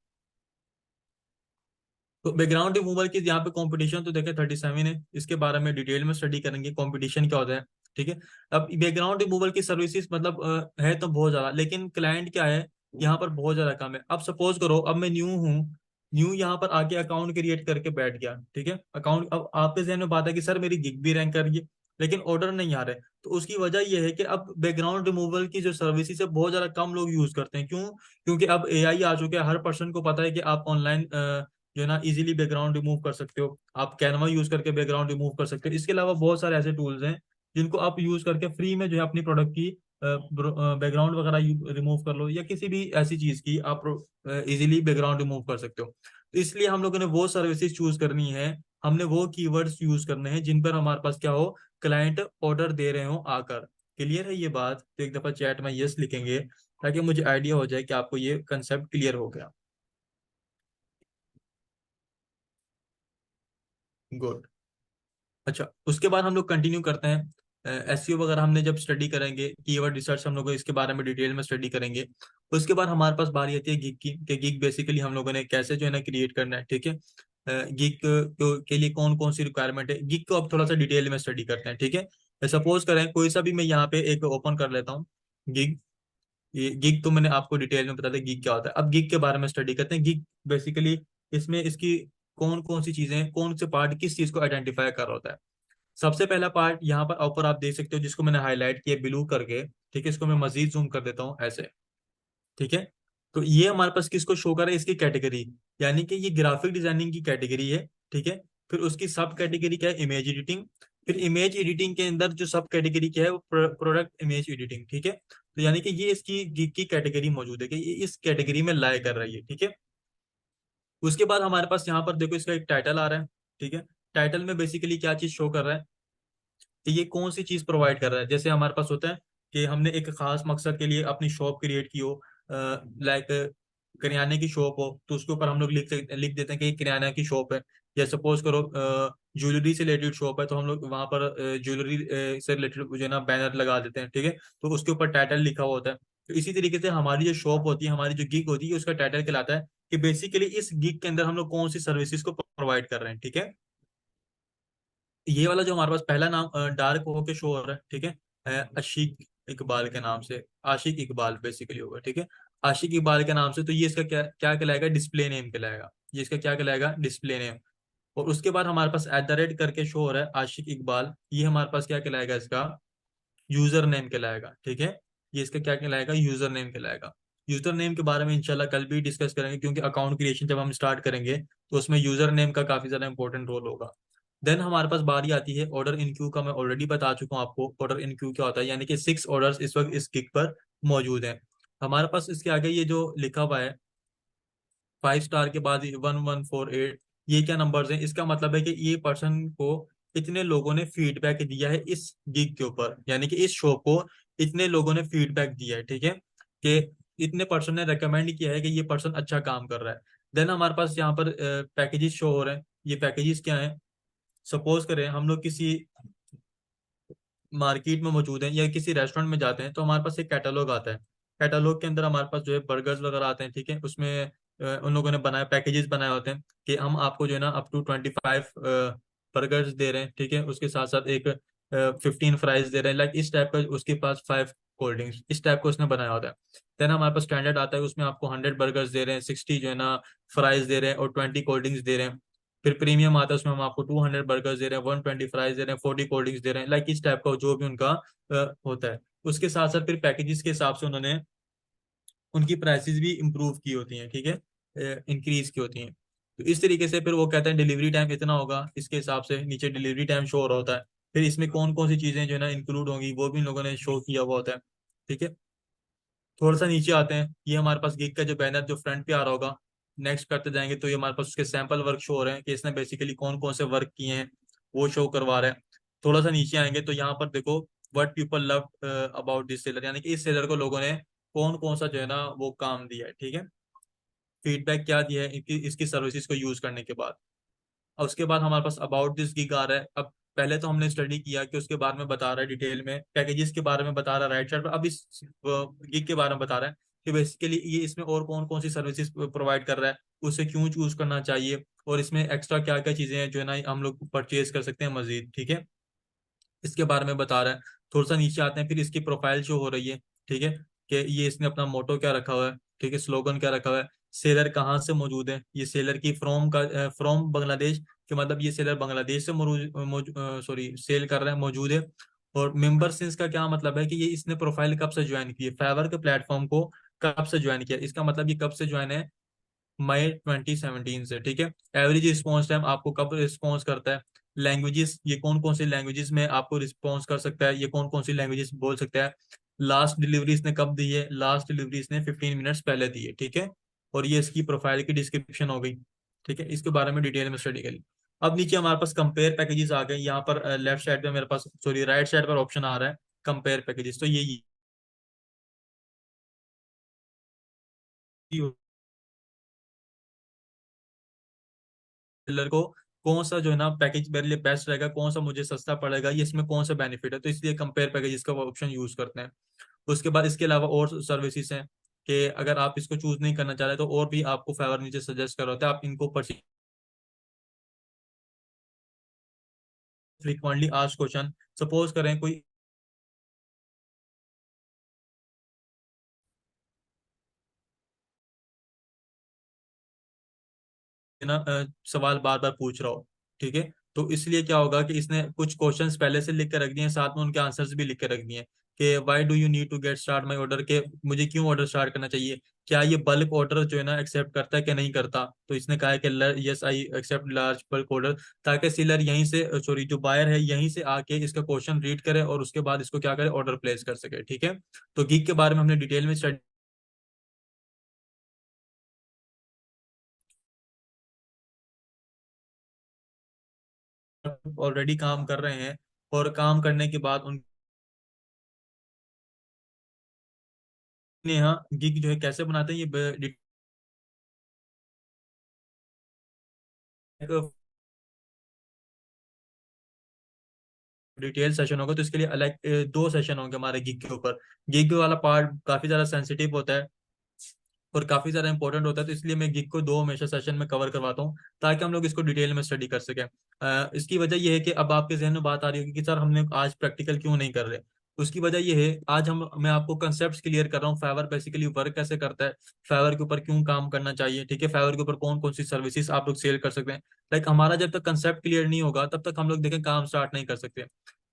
तो बैकग्राउंड रिमूवल की यहाँ पे कंपटीशन तो देखे 37 है, इसके बारे में डिटेल में स्टडी करेंगे कंपटीशन क्या होता है, ठीक है। अब बैकग्राउंड रिमूवल की सर्विसेज मतलब है तो बहुत ज्यादा, लेकिन क्लाइंट क्या है, यहाँ पर बहुत ज्यादा कम है। अब सपोज करो, अब मैं न्यू हूँ, न्यू यहाँ पर आके अकाउंट क्रिएट करके बैठ गया, ठीक है। अकाउंट, अब आपके जहन में बात है कि सर मेरी गिग भी रैंक कर रही है, लेकिन ऑर्डर नहीं आ रहे। तो उसकी वजह यह है कि अब बैकग्राउंड रिमूवल की जो सर्विसेज है बहुत ज्यादा कम लोग यूज करते हैं। क्यों? क्योंकि अब एआई आ चुके हैं, हर पर्सन को पता है कि आप ऑनलाइन जो है ना इजीली बैकग्राउंड रिमूव कर सकते हो। आप कैनवा यूज करके बैकग्राउंड रिमूव कर सकते हो। इसके अलावा बहुत सारे ऐसे टूल्स हैं जिनको आप यूज करके फ्री में जो है अपनी प्रोडक्ट की बैकग्राउंड वगैरह रिमूव कर लो, या किसी भी ऐसी चीज की आप इजीली बैकग्राउंड रिमूव कर सकते हो। तो इसलिए हम लोगों ने वो सर्विसेज चूज करनी है, हमने वो कीवर्ड्स यूज करने हैं जिन पर हमारे पास क्या हो, क्लाइंट ऑर्डर दे रहे हो आकर। क्लियर है ये बात? तो एक दफा चैट में यस लिखेंगे, ताकि मुझे आइडिया हो जाए कि आपको ये कंसेप्ट क्लियर हो गया। गुड। अच्छा, उसके बाद हम लोग कंटिन्यू करते हैं। एसईओ वगैरह हमने जब स्टडी करेंगे, कीवर्ड रिसर्च हम लोग इसके बारे में डिटेल में स्टडी करेंगे। उसके बाद हमारे पास बारी आती है गिग की, कि गिग बेसिकली हम लोगों ने कैसे जो है ना क्रिएट करना है, ठीक है। गिग के लिए कौन कौन सी रिक्वायरमेंट है, गिग को अब थोड़ा सा डिटेल में स्टडी करते हैं, ठीक है। सपोज करें कोई सा भी मैं यहाँ पे एक ओपन कर लेता हूँ, गिग। ये गिग तो मैंने आपको डिटेल में बता दिया गिग क्या होता है। अब गिग के बारे में स्टडी करते हैं। गिग बेसिकली इसमें इसकी कौन कौन सी चीजें, कौन से पार्ट किस चीज को आइडेंटिफाई कर रहा होता है। सबसे पहला पार्ट यहाँ पर ऊपर आप देख सकते हो, जिसको मैंने हाईलाइट किया ब्लू करके, ठीक है। इसको मैं मजीद जूम कर देता हूँ ऐसे, ठीक है। तो ये हमारे पास किसको शो कर रहा है, इसकी कैटेगरी, यानी कि ये ग्राफिक डिजाइनिंग की कैटेगरी है, ठीक है। फिर उसकी सब कैटेगरी क्या है, इमेज एडिटिंग। फिर इमेज एडिटिंग के अंदर जो सब कैटेगरी क्या है, वो प्रोडक्ट इमेज एडिटिंग, ठीक है। तो यानी कि ये इसकी गिग की कैटेगरी मौजूद है, कि ये इस कैटेगरी में लाई कर रही है, ठीक है। उसके बाद हमारे पास यहाँ पर देखो इसका एक टाइटल आ रहा है, ठीक है। टाइटल में बेसिकली क्या चीज शो कर रहा है, कि ये कौन सी चीज प्रोवाइड कर रहा है। जैसे हमारे पास होता है कि हमने एक खास मकसद के लिए अपनी शॉप क्रिएट की हो, लाइक करियाने की शॉप हो, तो उसके ऊपर हम लोग लिख देते हैं कि ये किराना की शॉप है। या सपोज करो ज्वेलरी से रिलेटेड शॉप है, तो हम लोग वहां पर ज्वेलरी से रिलेटेड जो है ना बैनर लगा देते हैं, ठीक है। तो उसके ऊपर टाइटल लिखा हुआ होता है। तो इसी तरीके से हमारी जो शॉप होती है, हमारी जो गिग होती है, उसका टाइटल कहलाता है कि बेसिकली इस गिग के अंदर हम लोग कौन सी सर्विसेज को प्रोवाइड कर रहे हैं, ठीक है। ये वाला जो हमारे पास पहला नाम डार्क होके शो हो रहा है, ठीक है, आशिक इकबाल के नाम से, आशिक इकबाल बेसिकली होगा, ठीक है। आशिक इकबाल के नाम से, तो ये इसका क्या क्या कहलाएगा, डिस्प्ले नेम कहलाएगा। ये इसका क्या कहलाएगा, डिस्प्ले नेम। और उसके बाद हमारे पास एट द रेट करके शो हो रहा है आशिक इकबाल, ये हमारे पास क्या कहलाएगा, इसका यूजर नेम कहलाएगा, ठीक है। ये इसका क्या कहलाएगा, यूजर नेम कहलाएगा। यूजर नेम के बारे में इंशाल्लाह कल भी डिस्कस करेंगे, क्योंकि अकाउंट क्रिएशन जब हम स्टार्ट करेंगे, तो उसमें यूजर नेम का काफी ज्यादा इंपॉर्टेंट रोल होगा। देन हमारे पास बारी आती है ऑर्डर इन क्यू का। मैं ऑलरेडी बता चुका हूँ आपको ऑर्डर इन क्यू क्या होता है, यानी कि 6 ऑर्डर्स इस वक्त इस किक पर मौजूद हैं। हमारे पास इसके आगे ये जो लिखा हुआ है 5 स्टार के बाद 1148, ये क्या नंबर्स हैं, इसका मतलब है कि ये पर्सन को इतने लोगों ने फीडबैक दिया है इस गिग के ऊपर, यानी कि इस शो को इतने लोगों ने फीडबैक दिया है, ठीक है। कि इतने पर्सन ने रेकमेंड किया है कि ये पर्सन अच्छा काम कर रहा है। देन हमारे पास यहाँ पर पैकेजेस शो हो रहे हैं। ये पैकेजेस क्या हैं? सपोज करें हम लोग किसी मार्केट में मौजूद हैं या किसी रेस्टोरेंट में जाते हैं, तो हमारे पास एक कैटलॉग आता है। कैटलॉग के अंदर हमारे पास जो है बर्गर्स वगैरह आते हैं, ठीक है। उसमें उन लोगों ने बनाया, पैकेजेस बनाए होते हैं कि हम आपको जो है ना अप टू 25 बर्गर्स दे रहे हैं, ठीक है। उसके साथ साथ एक 15 फ्राइज दे रहे हैं, लाइक इस टाइप का। उसके पास 5 कोल्ड ड्रिंक्स, इस टाइप का उसने बनाया होता है। देन हमारे पास स्टैंडर्ड आता है, उसमें आपको 100 बर्गर्स दे रहे हैं, 60 जो है ना फ्राइज दे रहे हैं और 20 कोल्ड ड्रिंक्स दे रहे हैं। फिर प्रीमियम आता है, उसमें हम आपको 200 बर्गर्स दे रहे हैं, 120 फ्राइज दे रहे हैं, 40 कोल्ड ड्रिंक्स दे रहे हैं, लाइक इस टाइप का जो भी उनका होता है। उसके साथ साथ फिर पैकेजेस के हिसाब से उन्होंने उनकी प्राइसेस भी इम्प्रूव की होती हैं, ठीक है, इंक्रीज की होती हैं। तो इस तरीके से फिर वो कहते हैं डिलीवरी टाइम इतना होगा, इसके हिसाब से नीचे डिलीवरी टाइम शो हो रहा होता है। फिर इसमें कौन कौन सी चीजें जो है ना इंक्लूड होंगी वो भी इन लोगों ने शो किया हुआ होता है, ठीक है। थोड़ा सा नीचे आते हैं, ये हमारे पास गिग का जो बैनर जो फ्रंट पे आ रहा होगा, नेक्स्ट करते जाएंगे तो ये हमारे पास उसके सैंपल वर्क शो हो रहे हैं कि इसने बेसिकली कौन कौन से वर्क किए हैं, वो शो करवा रहा है। थोड़ा सा नीचे आएंगे तो यहाँ पर देखो what people love about this seller, यानी कि इस सेलर को लोगों ने कौन कौन सा जो है ना वो काम दिया है, ठीक है। फीडबैक क्या दिया है इनकी इसकी सर्विसेज को यूज करने के बाद। और उसके बाद हमारे पास अबाउट दिस गिग आ रहा है। अब पहले तो हमने स्टडी किया कि उसके बारे में बता रहा है डिटेल में, पैकेजेस के बारे में बता रहा है राइट साइड पर। अब इस गिग के बारे में बता रहा है कि बेसिकली ये इसमें और कौन कौन सी सर्विसेज प्रोवाइड कर रहा है, उसे क्यों चूज करना चाहिए, और इसमें एक्स्ट्रा क्या क्या चीजें हैं जो है ना हम लोग परचेज कर सकते हैं मजीद, ठीक है। इसके बारे में बता रहा है। थोड़ा सा नीचे आते हैं, फिर इसकी प्रोफाइल शो हो रही है, ठीक है। कि ये इसने अपना मोटो क्या रखा हुआ है, ठीक है, स्लोगन क्या रखा हुआ है, सेलर कहाँ से मौजूद है, ये सेलर की फ्रॉम बांग्लादेश, कि मतलब ये सेलर बांग्लादेश से सॉरी सेल कर रहा है, मौजूद है। और मेंबर सिंस का क्या मतलब है कि ये इसने प्रोफाइल कब से ज्वाइन की है, फाइवर के प्लेटफॉर्म को कब से ज्वाइन किया, इसका मतलब ये कब से ज्वाइन है, मई 2017 से, ठीक है। एवरेज रिस्पॉन्स टाइम आपको कब रिस्पॉन्स करता है, लैंग्वेजेस ये कौन कौन सी लैंग्वेजेस में आपको रिस्पॉन्स कर सकता है, ये कौन कौन सी लैंग्वेजेस बोल सकता है, लास्ट डिलीवरी इसने कब दी है, लास्ट डिलीवरी इसने 15 मिनट्स पहले दी है, ठीक है। और ये इसकी प्रोफाइल की डिस्क्रिप्शन हो गई, ठीक है। इसके बारे में डिटेल में स्टडी करी। अब नीचे हमारे पास कंपेयर पैकेजेस आ गए, यहाँ पर लेफ्ट साइड पे मेरे पास, सॉरी राइट साइड पर ऑप्शन आ रहा है कंपेयर पैकेजेस। तो ये सेलर को कौन सा जो है ना पैकेज मेरे लिए बेस्ट रहेगा, कौन सा मुझे सस्ता पड़ेगा, ये इसमें कौन सा बेनिफिट है, तो इसलिए कंपेयर पैकेज का ऑप्शन यूज करते हैं। उसके बाद इसके अलावा और सर्विसेज हैं कि अगर आप इसको चूज नहीं करना चाह रहे तो और भी आपको फेवर नीचे सजेस्ट कर होता है, आप इनको purchase frequently asked question. Suppose करें कोई ना सवाल बार बार पूछ रहा हो, ठीक है। तो इसलिए क्या होगा कि इसने कुछ क्वेश्चंस पहले से लिख के रख दिए हैं, साथ में उनके आंसर्स भी लिख के रख दिए हैं कि why do you need to get start my order, के मुझे क्यों ऑर्डर स्टार्ट करना चाहिए, क्या ये बल्क ऑर्डर जो है ना एक्सेप्ट करता है कि नहीं करता। तो इसने कहा है कि yes I accept large bulk order, ताकि सेलर यहीं से, सॉरी जो बायर है यहीं से आके इसका क्वेश्चन रीड करे और उसके बाद इसको क्या करे, ऑर्डर प्लेस कर सके, ठीक है। तो गीक के बारे में हमने डिटेल में स्टडी ऑलरेडी काम कर रहे हैं, और काम करने के बाद उनने यहाँ गिग जो है कैसे बनाते हैं, ये एक डिटेल सेशन होगा, तो इसके लिए अलग 2 सेशन होंगे हमारे गिग के ऊपर। गिग वाला पार्ट काफी ज्यादा सेंसिटिव होता है और काफी ज्यादा इंपॉर्टेंट होता है, तो इसलिए मैं गिग को 2 हमेशा सेशन में कवर करवाता हूँ, ताकि हम लोग इसको डिटेल में स्टडी कर सकें। इसकी वजह यह है कि अब आपके जहन में बात आ रही होगी कि सर हमने आज प्रैक्टिकल क्यों नहीं कर रहे। उसकी वजह यह है, आज हम मैं आपको कंसेप्ट क्लियर कर रहा हूँ, फाइवर बेसिकली वर्क कैसे करता है, फाइवर के ऊपर क्यों काम करना चाहिए, ठीक है, फाइवर के ऊपर कौन कौन सी सर्विसेज आप लोग सेल कर सकते हैं। लाइक हमारा जब तक कंसेप्ट क्लियर नहीं होगा तब तक हम लोग देखें काम स्टार्ट नहीं कर सकते।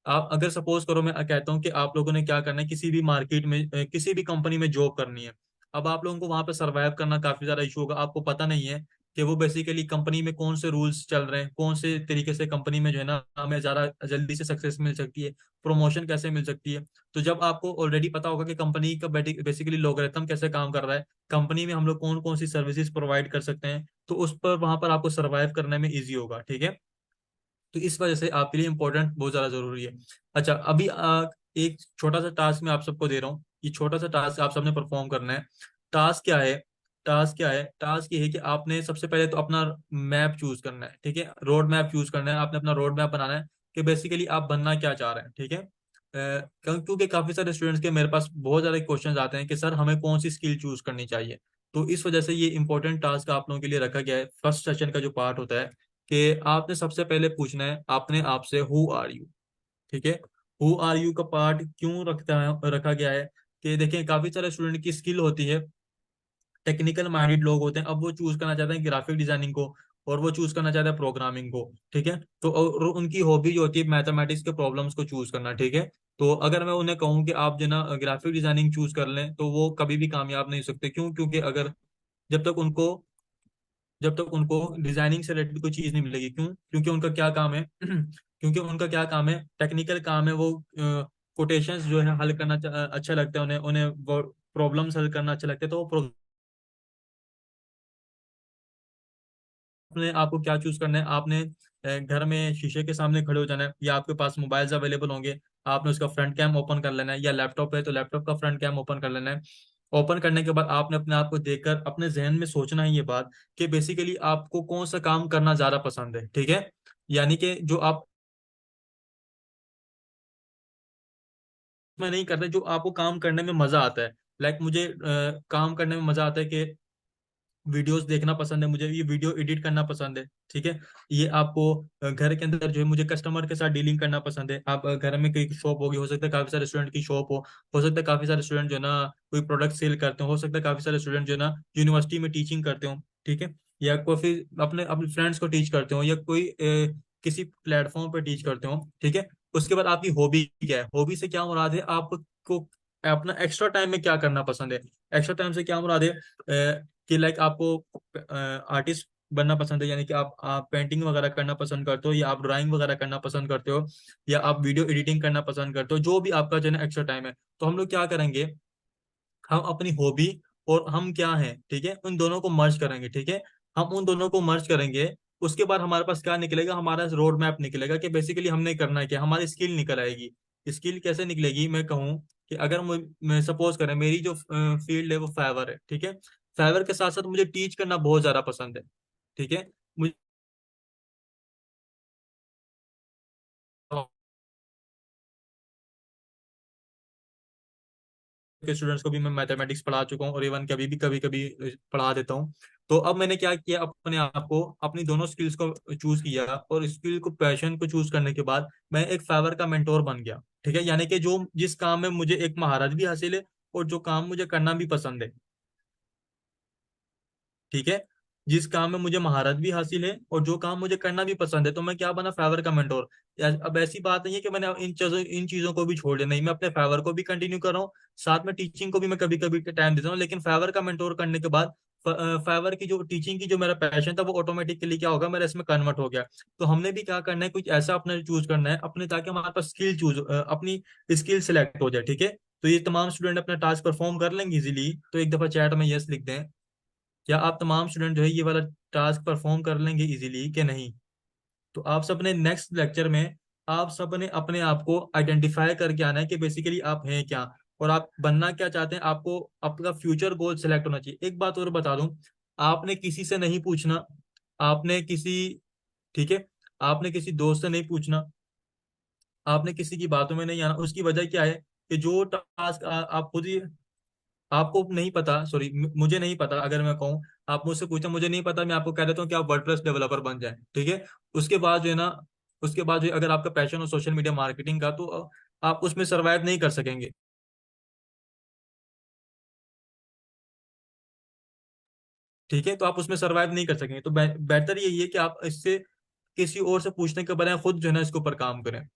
आप अगर सपोज करो, मैं कहता हूँ कि आप लोगों ने क्या करना है, किसी भी मार्केट में किसी भी कंपनी में जॉब करनी है। अब आप लोगों को वहां पे सरवाइव करना काफी ज्यादा इशू होगा, आपको पता नहीं है कि वो बेसिकली कंपनी में कौन से रूल्स चल रहे हैं, कौन से तरीके से कंपनी में जो है ना हमें ज्यादा जल्दी से सक्सेस मिल सकती है, प्रमोशन कैसे मिल सकती है। तो जब आपको ऑलरेडी पता होगा कि कंपनी का बेसिकली लोगरिथम कैसे काम कर रहा है, कंपनी में हम लोग कौन कौन सी सर्विसेज प्रोवाइड कर सकते हैं, तो उस पर वहां पर आपको सर्वाइव करने में ईजी होगा, ठीक है। तो इस वजह से आपके लिए इंपॉर्टेंट बहुत ज्यादा जरूरी है। अच्छा, अभी एक छोटा सा टास्क मैं आप सबको दे रहा हूँ, ये छोटा सा टास्क आप सबने परफॉर्म करना है। टास्क क्या है टास्क क्या है? टास्क ये है कि आपने सबसे पहले तो अपना मैप चूज करना है, ठीक है, रोड मैप चूज करना है, आपने अपना रोड मैप बनाना है कि बेसिकली आप बनना क्या चाह रहे हैं, ठीक है। क्योंकि काफी सारे स्टूडेंट्स के मेरे पास बहुत सारे क्वेश्चंस आते हैं कि सर हमें कौन सी स्किल चूज करनी चाहिए। तो इस वजह से ये इंपॉर्टेंट टास्क आप लोगों के लिए रखा गया है। फर्स्ट सेशन का जो पार्ट होता है कि आपने सबसे पहले पूछना है आपने आपसे हु आर यू, ठीक है। हु आर यू का पार्ट क्यों रखा गया है कि देखिए काफी सारे स्टूडेंट की स्किल होती है, टेक्निकल माइंडेड लोग होते हैं, अब वो चूज करना चाहते हैं ग्राफिक डिजाइनिंग को, और वो चूज करना चाहते हैं प्रोग्रामिंग को, ठीक है। तो और उनकी हॉबी जो होती है मैथमेटिक्स के प्रॉब्लम्स को चूज करना, ठीक है। तो अगर मैं उन्हें कहूँ कि आप जो ना ग्राफिक डिजाइनिंग चूज कर लें, तो वो कभी भी कामयाब नहीं हो सकते। क्यों? क्योंकि अगर जब तक उनको जब तक उनको डिजाइनिंग से रिलेटेड कोई चीज नहीं मिलेगी। क्यों? क्योंकि उनका क्या काम है क्योंकि उनका क्या काम है, टेक्निकल काम है। वो कोटेशंस जो है हल करना अच्छा लगता है उन्हें, प्रॉब्लम्स हल करना अच्छा लगता है। तो वो आपने आपको क्या चूज करना है? आपने घर में शीशे के सामने खड़े हो जाना है, या आपके पास मोबाइल्स अवेलेबल होंगे, आपने उसका फ्रंट कैम ओपन कर लेना है, या लैपटॉप है तो लैपटॉप का फ्रंट कैम ओपन कर लेना है। ओपन करने के बाद आपने अपने आप को देखकर अपने जहन में सोचना है ये बात कि बेसिकली आपको कौन सा काम करना ज्यादा पसंद है, ठीक है। यानी कि जो आप में नहीं करते, जो आपको काम करने में मजा आता है। लाइक मुझे काम करने में मजा आता है कि वीडियोस देखना पसंद है, मुझे ये वीडियो एडिट करना पसंद है, ठीक है। ये आपको घर के अंदर जो है मुझे कस्टमर के साथ डीलिंग करना पसंद है। आप घर में कोई शॉप होगी, हो सकता है काफी सारे स्टूडेंट की शॉप हो सकता है काफी सारे स्टूडेंट जो है ना कोई प्रोडक्ट सेल करते हो सकता है काफी सारे स्टूडेंट जो है ना यूनिवर्सिटी में टीचिंग करते हो, ठीक है। या कोई फिर अपने अपने फ्रेंड्स को टीच करते हो, या कोई किसी प्लेटफॉर्म पर टीच करते हो, ठीक है। उसके बाद आपकी हॉबी क्या है? हॉबी से क्या मुराद है? आपको अपना एक्स्ट्रा टाइम में क्या करना पसंद है? एक्स्ट्रा टाइम से क्या मुराद है? कि लाइक आपको आर्टिस्ट बनना पसंद है, यानी कि आप पेंटिंग वगैरह करना पसंद करते हो, या आप ड्राइंग वगैरह करना पसंद करते हो, या आप वीडियो एडिटिंग करना पसंद करते हो, जो भी आपका जो है एक्स्ट्रा टाइम है। तो हम लोग क्या करेंगे, हम अपनी हॉबी और हम क्या हैं, ठीक है, उन दोनों को मर्ज करेंगे, ठीक है। हम उन दोनों को मर्ज करेंगे। उसके बाद हमारे पास क्या निकलेगा? हमारा रोड मैप निकलेगा कि बेसिकली हमने करना है क्या, हमारी स्किल निकल आएगी। स्किल कैसे निकलेगी? मैं कहूँ कि अगर मैं सपोज करें मेरी जो फील्ड है वो फाइवर है, ठीक है। फाइवर के साथ साथ मुझे टीच करना बहुत ज्यादा पसंद है, ठीक है। मुझे के स्टूडेंट्स को भी मैं मैथमेटिक्स पढ़ा चुका हूँ, और इवन कभी कभी पढ़ा देता हूँ। तो अब मैंने क्या किया, अपने आप को अपनी दोनों स्किल्स को चूज किया, और स्किल को पैशन को चूज करने के बाद मैं एक फाइवर का मेंटोर बन गया, ठीक है। यानी कि जो जिस काम में मुझे एक महारत भी हासिल है, और जो काम मुझे करना भी पसंद है, ठीक है। जिस काम में मुझे महारत भी हासिल है और जो काम मुझे करना भी पसंद है, तो मैं क्या बना? फाइवर का मेंटोर। अब ऐसी बात नहीं है कि मैंने इन चीजों को भी छोड़ दिया, नहीं, मैं अपने फाइवर को भी कंटिन्यू कर रहा हूँ, साथ में टीचिंग को भी मैं कभी कभी टाइम देता हूँ। लेकिन फाइवर का मेंटोर करने के बाद फाइवर की जो टीचिंग की जो मेरा पैशन था वो ऑटोमेटिकली क्या होगा, मेरा इसमें कन्वर्ट हो गया। तो हमने भी क्या करना है, कुछ ऐसा अपने चूज करना है अपने, ताकि हमारे पास अपनी स्किल सिलेक्ट हो जाए, ठीक है। तो ये तमाम स्टूडेंट अपना टास्क परफॉर्म कर लेंगे इजीली। तो एक दफा चैट में यस लिख दें, क्या आप तमाम स्टूडेंट जो है ये वाला टास्क परफॉर्म कर लेंगे इजीली कि नहीं? तो आप सब ने नेक्स्ट लेक्चर में आप सब ने अपने आप को आइडेंटिफाई करके आना है कि बेसिकली आप हैं क्या, और आप बनना क्या चाहते हैं। आपको आपका फ्यूचर गोल सेलेक्ट होना चाहिए। एक बात और बता दूं, आपने किसी से नहीं पूछना, आपने किसी ठीक है, आपने किसी दोस्त से नहीं पूछना, आपने किसी की बातों में नहीं आना। उसकी वजह क्या है कि जो टास्क आप खुद ही आपको नहीं पता, सॉरी मुझे नहीं पता, अगर मैं कहूँ आप मुझसे पूछते मुझे नहीं पता, मैं आपको कह देता हूँ कि आप वर्डप्रेस डेवलपर बन जाए, ठीक है। उसके बाद जो है ना उसके बाद जो है, अगर आपका पैशन हो सोशल मीडिया मार्केटिंग का, तो आप उसमें सरवाइव नहीं कर सकेंगे, ठीक है। तो आप उसमें सरवाइव नहीं कर सकेंगे। तो बेहतर यही है कि आप इससे किसी और से पूछने के बजाय खुद जो है ना इसके ऊपर काम करें।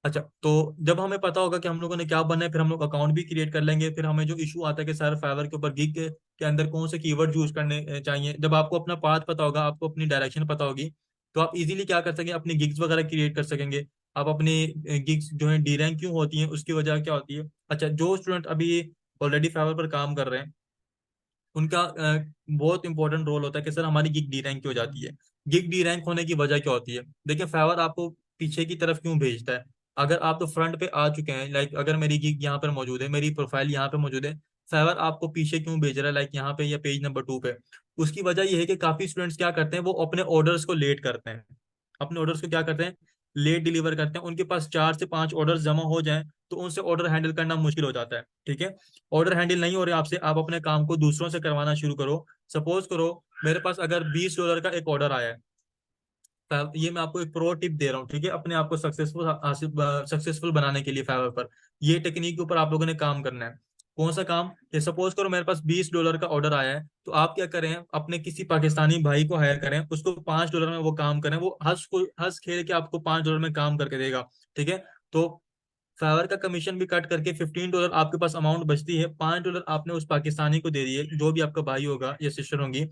अच्छा, तो जब हमें पता होगा कि हम लोगों ने क्या बनना है, फिर हम लोग अकाउंट भी क्रिएट कर लेंगे। फिर हमें जो इशू आता है कि सर फाइवर के ऊपर गिग के अंदर कौन से कीवर्ड यूज करने चाहिए, जब आपको अपना पाथ पता होगा, आपको अपनी डायरेक्शन पता होगी, तो आप इजीली क्या कर सकेंगे, अपनी गिग्स वगैरह क्रिएट कर सकेंगे। आप अपनी गिग्स जो है डी रैंक क्यों होती है, उसकी वजह क्या होती है? अच्छा, जो स्टूडेंट अभी ऑलरेडी फाइवर पर काम कर रहे हैं, उनका बहुत इंपॉर्टेंट रोल होता है कि सर हमारी गिग डी रैंक क्यों हो जाती है। गिग डी रैंक होने की वजह क्या होती है? देखिए, फाइवर आपको पीछे की तरफ क्यों भेजता है? अगर आप तो फ्रंट पे आ चुके हैं, लाइक अगर मेरी गिग यहाँ पर मौजूद है, मेरी प्रोफाइल यहाँ पे मौजूद है, फाइवर आपको पीछे क्यों भेज रहा है, लाइक यहाँ पे या पेज नंबर 2 पे? उसकी वजह यह है कि काफी स्टूडेंट्स क्या करते हैं, वो अपने ऑर्डर्स को लेट करते हैं। अपने ऑर्डर्स को क्या करते हैं, लेट डिलीवर करते हैं। उनके पास 4 से 5 ऑर्डर्स जमा हो जाएं तो उनसे ऑर्डर हैंडल करना मुश्किल हो जाता है। ठीक है, ऑर्डर हैंडल नहीं हो रहे आपसे, आप अपने काम को दूसरों से करवाना शुरू करो। सपोज करो मेरे पास अगर $20 का एक ऑर्डर आया है, ये मैं आपको एक प्रो टिप दे रहा हूँ, ठीक है, अपने आप को सक्सेसफुल बनाने के लिए फाइवर पर। ये टेक्निक के ऊपर आप लोगों ने काम करना है। कौन सा काम? ये सपोज करो मेरे पास $20 का ऑर्डर आया है, तो आप क्या करें, अपने किसी पाकिस्तानी भाई को हायर करें, उसको $5 में वो काम करें, वो हंस खेल के आपको $5 में काम करके देगा। ठीक है, तो फाइवर का कमीशन भी कट करके $15 आपके पास अमाउंट बचती है। $5 आपने उस पाकिस्तानी को दे दिए, जो भी आपका भाई होगा या सिस्टर होंगी,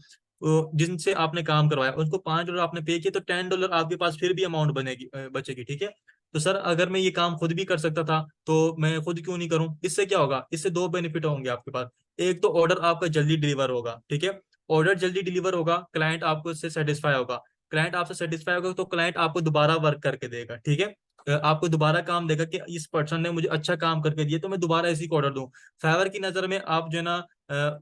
वो जिनसे आपने काम करवाया, उनको $5 आपने पे किए, तो $10 आपके पास फिर भी अमाउंट बनेगी, बचेगी। ठीक है, तो सर अगर मैं ये काम खुद भी कर सकता था तो मैं खुद क्यों नहीं करूं? इससे क्या होगा, इससे दो बेनिफिट होंगे आपके पास। एक तो ऑर्डर आपका जल्दी डिलीवर होगा। ठीक है, ऑर्डर जल्दी डिलीवर होगा, क्लाइंट आपको इससे सेटिस्फाई होगा। क्लाइंट आपसे सेटिस्फाई होगा तो क्लाइंट आपको दोबारा वर्क करके देगा। ठीक है, आपको दोबारा काम देगा कि इस पर्सन ने मुझे अच्छा काम करके दिया, तो मैं दोबारा इसी को ऑर्डर दूं। फाइवर की नजर में आप जो है ना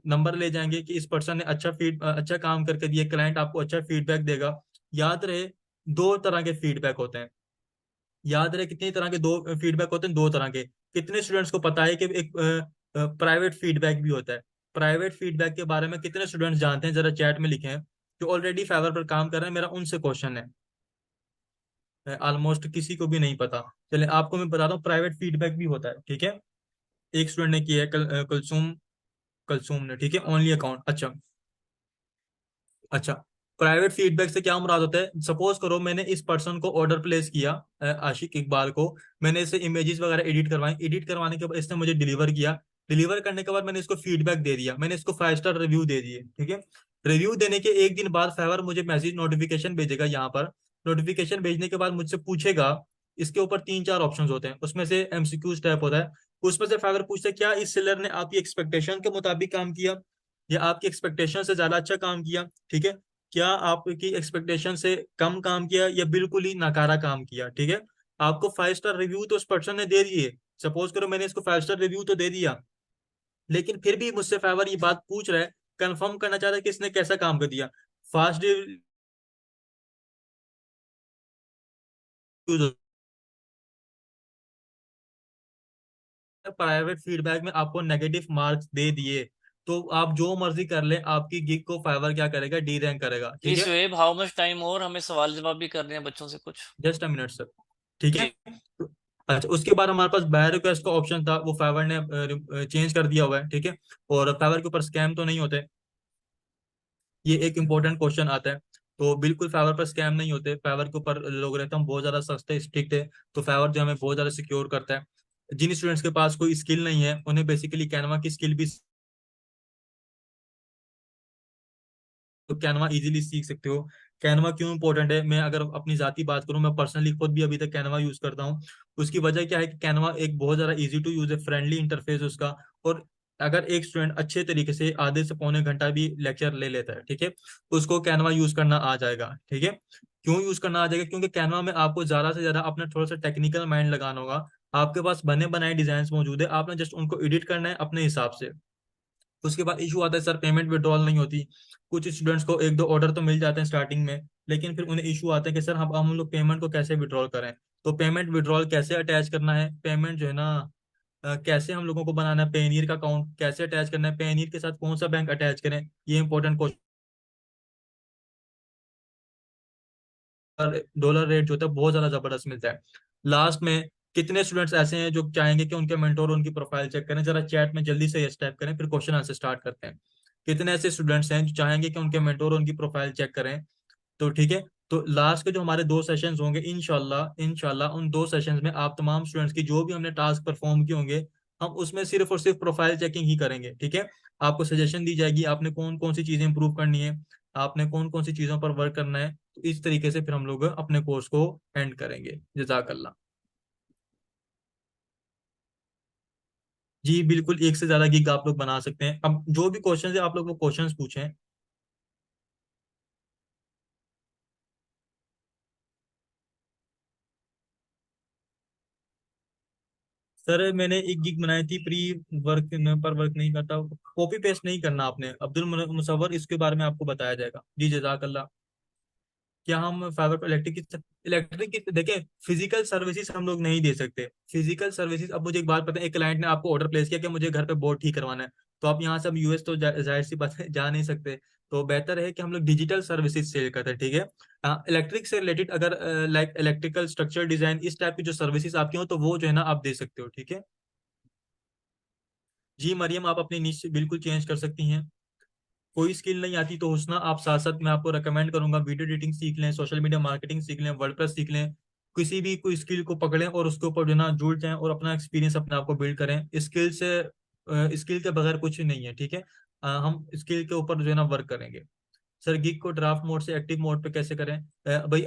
नंबर ले जाएंगे कि इस पर्सन ने अच्छा काम करके दिया, क्लाइंट आपको अच्छा फीडबैक देगा। याद रहे, दो तरह के फीडबैक होते हैं। याद रहे कितनी तरह के दो फीडबैक होते हैं, दो तरह के। कितने स्टूडेंट्स को पता है कि एक प्राइवेट फीडबैक भी होता है? प्राइवेट फीडबैक के बारे में कितने स्टूडेंट्स जानते हैं, जरा चैट में लिखें। जो ऑलरेडी फाइवर पर काम कर रहे हैं, मेरा उनसे क्वेश्चन है। ऑलमोस्ट किसी को भी नहीं पता। चले आपको मैं बताता हूँ, प्राइवेट फीडबैक भी होता है। ठीक है, एक स्टूडेंट ने किया है, कुलसुम कुलसुम ने। ठीक है, ओनली अकाउंट। अच्छा, अच्छा। प्राइवेट फीडबैक से क्या मुराद होता है? सपोज करो मैंने इस पर्सन को ऑर्डर प्लेस किया, आशिक इकबाल को। मैंने इससे इमेजेस वगैरह एडिट करवाए, एडिट करवाने के बाद इसने मुझे डिलीवर किया। डिलीवर करने के बाद मैंने इसको फीडबैक दे दिया, मैंने इसको 5 स्टार रिव्यू दे दिए। ठीक है, रिव्यू देने के एक दिन बाद फाइवर मुझे मैसेज नोटिफिकेशन भेजेगा। यहाँ पर नोटिफिकेशन भेजने के बाद मुझसे पूछेगा, इसके ऊपर 3 4 ऑप्शन होते हैं, उसमें से एमसीक्यू स्टेप होता है। उसमें से फाइवर पूछता है क्या इस सेलर ने आपकी एक्सपेक्टेशन के मुताबिक काम किया, या आपकी एक्सपेक्टेशन से ज्यादा अच्छा काम किया। ठीक है, क्या आपकी एक्सपेक्टेशन से कम काम किया, या बिल्कुल ही नकारा काम किया। ठीक है, आपको 5 स्टार रिव्यू तो उस पर्सन ने दे दिए। सपोज करो मैंने इसको 5 स्टार रिव्यू तो दे दिया, लेकिन फिर भी मुझसे फाइवर ये बात पूछ रहा है, कंफर्म करना चाहता है कि इसने कैसा काम कर दिया। फास्ट रिव्यू, प्राइवेट फीडबैक में आपको नेगेटिव मार्क्स दे दिए, तो आप जो मर्जी कर ले, आपकी गिग को फाइवर क्या करेगा, डी रैंक करेगा। जी ठीक है, शोएब, हाउ मच टाइम और हमें सवाल जवाब भी करने हैं बच्चों से कुछ। Just a minute sir. ठीक है, जी। अच्छा, उसके बाद हमारे पास बाय रिक्वेस्ट का ऑप्शन था, वो फाइवर ने चेंज कर दिया हुआ है। ठीक है, और फाइवर के ऊपर स्कैम तो नहीं होते, ये एक इंपॉर्टेंट क्वेश्चन आता है। तो बिल्कुल फाइवर पर स्कैम नहीं होते, फाइवर के ऊपर लोग रहते हैं बहुत ज्यादा सस्ते स्ट्रिक्ट है। तो फाइवर जो हमें बहुत ज्यादा सिक्योर करता है। जिन स्टूडेंट्स के पास कोई स्किल नहीं है, उन्हें बेसिकली कैनवा की स्किल भी, तो कैनवा इजीली सीख सकते हो। कैनवा क्यों इंपॉर्टेंट है, मैं अगर अपनी जाती बात करूं, मैं पर्सनली खुद भी अभी तक कैनवा यूज करता हूं। उसकी वजह क्या है कि कैनवा एक बहुत ज्यादा इजी टू यूज है, फ्रेंडली इंटरफेस उसका। और अगर एक स्टूडेंट अच्छे तरीके से आधे से पौने घंटा भी लेक्चर ले लेता है, ठीक है, उसको कैनवा यूज करना आ जाएगा। ठीक है, क्यों यूज करना आ जाएगा? क्योंकि कैनवा में आपको ज्यादा से ज्यादा अपना थोड़ा सा टेक्निकल माइंड लगाना होगा। आपके पास बने बनाए डिजाइन मौजूद है, आपने जस्ट उनको एडिट करना है अपने हिसाब से। उसके बाद इशू आता है सर, पेमेंट विड्रॉल नहीं होती। कुछ स्टूडेंट्स को एक दो ऑर्डर तो मिल जाते हैं स्टार्टिंग में, लेकिन फिर उन्हें इशू आता है कि सर हम लोग पेमेंट को कैसे विड्रॉल करें। तो पेमेंट विड्रॉल कैसे अटैच करना है, पेमेंट जो है ना, कैसे हम लोगों को बनाना है, पेनीर का अकाउंट कैसे अटैच करना है, पेनीर के साथ कौन सा बैंक अटैच करें, ये इंपॉर्टेंट क्वेश्चन। डॉलर रेट जो होता है बहुत ज्यादा जबरदस्त मिलता है। लास्ट में कितने स्टूडेंट्स ऐसे हैं जो चाहेंगे कि उनके मेंटोर उनकी प्रोफाइल चेक करें? जरा चैट में जल्दी से यस टाइप करें, फिर क्वेश्चन आंसर स्टार्ट करते हैं। कितने ऐसे स्टूडेंट्स हैं जो चाहेंगे कि उनके मेंटोर उनकी प्रोफाइल चेक करें? तो ठीक है, तो लास्ट के जो हमारे 2 सेशंस होंगे, इंशाल्लाह इंशाल्लाह उन 2 सेशंस में आप तमाम स्टूडेंट्स की जो भी हमने टास्क परफॉर्म किए होंगे, हम उसमें सिर्फ और सिर्फ प्रोफाइल चेकिंग ही करेंगे। ठीक है, आपको सजेशन दी जाएगी आपने कौन कौन सी चीजें इंप्रूव करनी है, आपने कौन कौन सी चीजों पर वर्क करना है। तो इस तरीके से फिर हम लोग अपने कोर्स को एंड करेंगे। जजाकल्ला। जी बिल्कुल, एक से ज्यादा गिग आप लोग बना सकते हैं। अब जो भी क्वेश्चन है आप लोग वो क्वेश्चंस पूछें। सर मैंने एक गिग बनाई थी प्री वर्क पर वर्क नहीं करता। कॉपी पेस्ट नहीं करना आपने, अब्दुल मुसव्वर, इसके बारे में आपको बताया जाएगा। जी जजाकल्ला। क्या हम फाइबर पर इलेक्ट्रिक की देखिए, फिजिकल सर्विसेज हम लोग नहीं दे सकते। फिजिकल सर्विसेज, अब मुझे एक बात पता है, एक क्लाइंट ने आपको ऑर्डर प्लेस किया कि मुझे घर पे बोर्ड ठीक करवाना है, तो आप यहाँ से, हम यूएस तो जाहिर सी बात है जा नहीं सकते। तो बेहतर है कि हम लोग डिजिटल सर्विसेज सेल करते हैं, ठीक है। इलेक्ट्रिक से रिलेटेड अगर लाइक इलेक्ट्रिकल स्ट्रक्चर डिजाइन, इस टाइप की जो सर्विसेज आपकी हो, तो वो जो है ना आप दे सकते हो, ठीक है। जी मरियम, आप अपनी निश बिल्कुल चेंज कर सकती हैं। कोई स्किल नहीं आती तो हुस्ना, आप साथ साथ मैं आपको रेकमेंड करूंगा, वीडियो एडिटिंग सीख लें, सोशल मीडिया मार्केटिंग सीख लें, वर्डप्रेस सीख लें। किसी भी कोई स्किल को पकड़ें और उसके ऊपर जो है ना जुड़ जाएं और अपना एक्सपीरियंस अपने आप को बिल्ड करें। स्किल के बगैर कुछ नहीं है, ठीक है। हम स्किल के ऊपर जो है ना वर्क करेंगे। सर गिग को ड्राफ्ट मोड से एक्टिव मोड पे कैसे करें? भाई